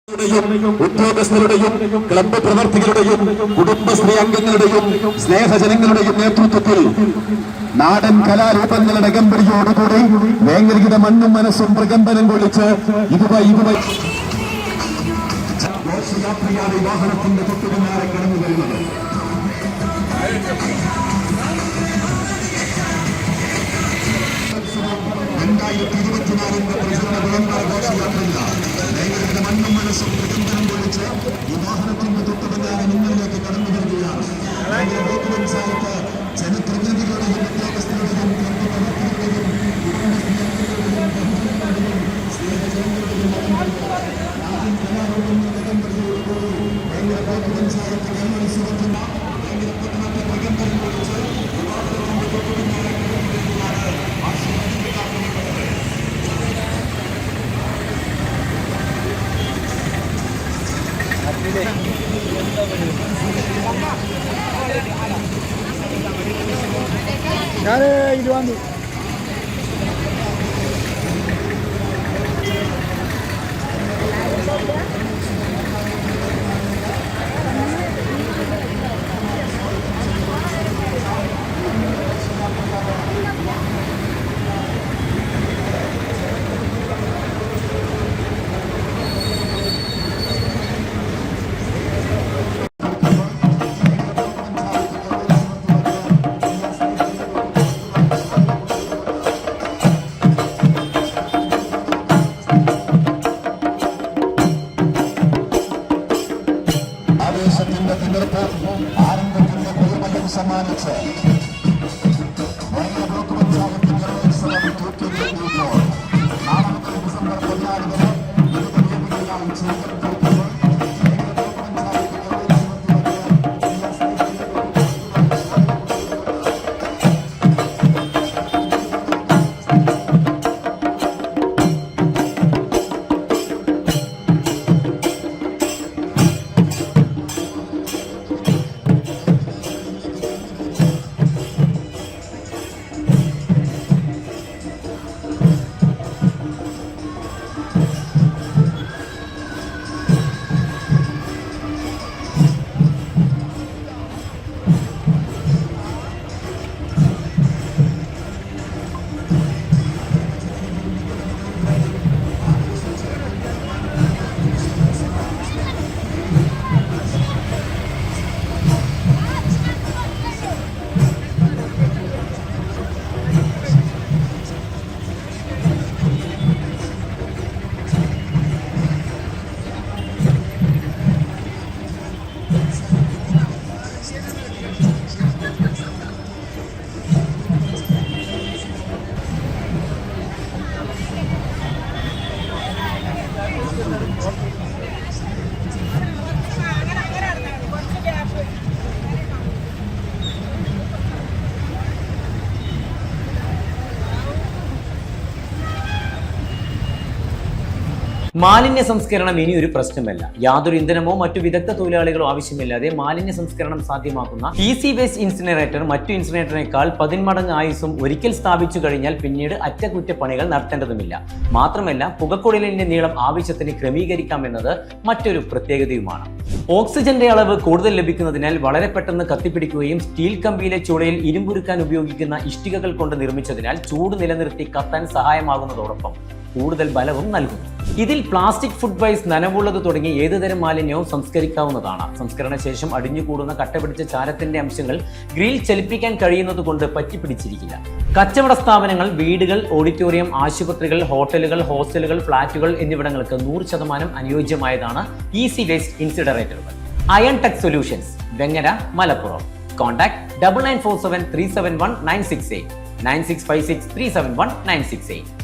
ഉദ്യോഗസ്ഥരുടെയും ക്ലബ്ബ് പ്രവർത്തകരുടെയും കുടുംബശ്രീ അംഗങ്ങളുടെയും സ്നേഹജനങ്ങളുടെയും നേതൃത്വത്തിൽ നാടൻ കലാരൂപങ്ങളുടെ അകമ്പടിയോടുകൂടി വേങ്ങരയുടെ മണ്ണും മനസ്സും പ്രകമ്പനം കൊള്ളിച്ച് ഇതുവഴി ഘോഷയാത്രയാണ് വാഹനത്തിന്റെ തൊട്ടുപിന്നാലെ കടന്നു വരുന്നത്. ഘോഷയാത്രയില്ല മണ്ണും മനസ്സും പ്രകമ്പനം കൊള്ളിച്ച് ഈ വാഹനത്തിന്റെ തൊട്ടുപിന്നാലെ നിങ്ങളിലേക്ക് കടന്നു വരികയാണ്. പഞ്ചായത്ത് ജനപ്രതിനിധികളുടെയും ഉദ്യോഗസ്ഥരുടെയും ക്ലബ്ബ് പ്രവർത്തകരുടെയും പഞ്ചായത്ത് ഗവൺമെന്റ് സുരക്ഷ പ്രകമ്പനം കൊള്ളിച്ച് വിവാഹത്തിന്റെ തൊട്ടുപിന്നാലെ കടന്നു വരികയാണ്. ഇത് വന്നു ആനന്ദത്തിന്റെ കുളിർമയം സമ്മാനിച്ച് ബ്ലോക്ക് പഞ്ചായത്ത് ജനോത്സവം തൂക്കിയെടുക്കുമ്പോൾ നാളെ ഡിസംബർ 14 മാലിന്യ സംസ്കരണം ഇനി ഒരു പ്രശ്നമല്ല. യാതൊരു ഇന്ധനമോ മറ്റു വിദഗ്ധ തൊഴിലാളികളോ ആവശ്യമില്ലാതെ മാലിന്യ സംസ്കരണം സാധ്യമാക്കുന്ന ഈസി വേസ്റ്റ് ഇൻസിനറേറ്റർ മറ്റു ഇൻസിനറേറ്ററിനേക്കാൾ 10 മടങ്ങ് ആയുസ്സും ഒരിക്കൽ സ്ഥാപിച്ചു കഴിഞ്ഞാൽ പിന്നീട് അറ്റകുറ്റപ്പണികൾ നടത്തേണ്ടതുമില്ല. മാത്രമല്ല, പുകക്കുഴലിന്റെ നീളം ആവശ്യത്തിന് ക്രമീകരിക്കാമെന്നത് മറ്റൊരു പ്രത്യേകതയുമാണ്. ഓക്സിജന്റെ അളവ് കൂടുതൽ ലഭിക്കുന്നതിനാൽ വളരെ പെട്ടെന്ന് കത്തിപ്പിടിക്കുകയും സ്റ്റീൽ കമ്പിയിലെ ചൂളയിൽ ഇരുമ്പുരുക്കാൻ ഉപയോഗിക്കുന്ന ഇഷ്ടികകൾ കൊണ്ട് നിർമ്മിച്ചതിനാൽ ചൂട് നിലനിർത്തി കത്താൻ സഹായമാകുന്നതോടൊപ്പം കൂടുതൽ ബലവും നൽകുന്നു. ഇതിൽ പ്ലാസ്റ്റിക്, ഫുഡ് വേസ്റ്റ്, നനവുള്ളത് തുടങ്ങി ഏതുതരം മാലിന്യവും സംസ്കരിക്കാവുന്നതാണ്. സംസ്കരണ ശേഷം അടിഞ്ഞുകൂടുന്ന കട്ടപിടിച്ച ചാരത്തിന്റെ അംശങ്ങൾ ഗ്രിൽ ചലിപ്പിക്കാൻ കഴിയുന്നത് കൊണ്ട് പറ്റിപ്പിടിച്ചിരിക്കില്ല. കച്ചവട സ്ഥാപനങ്ങൾ, വീടുകൾ, ഓഡിറ്റോറിയം, ആശുപത്രികൾ, ഹോട്ടലുകൾ, ഹോസ്റ്റലുകൾ, ഫ്ളാറ്റുകൾ എന്നിവിടങ്ങൾക്ക് 100% അനുയോജ്യമായതാണ് ഈസി വേസ്റ്റ് ഇൻസിനറേറ്ററുകൾ. Iron tech solutions, Vengara, Malappuram. Contact 9947 371 968 9656 371 968.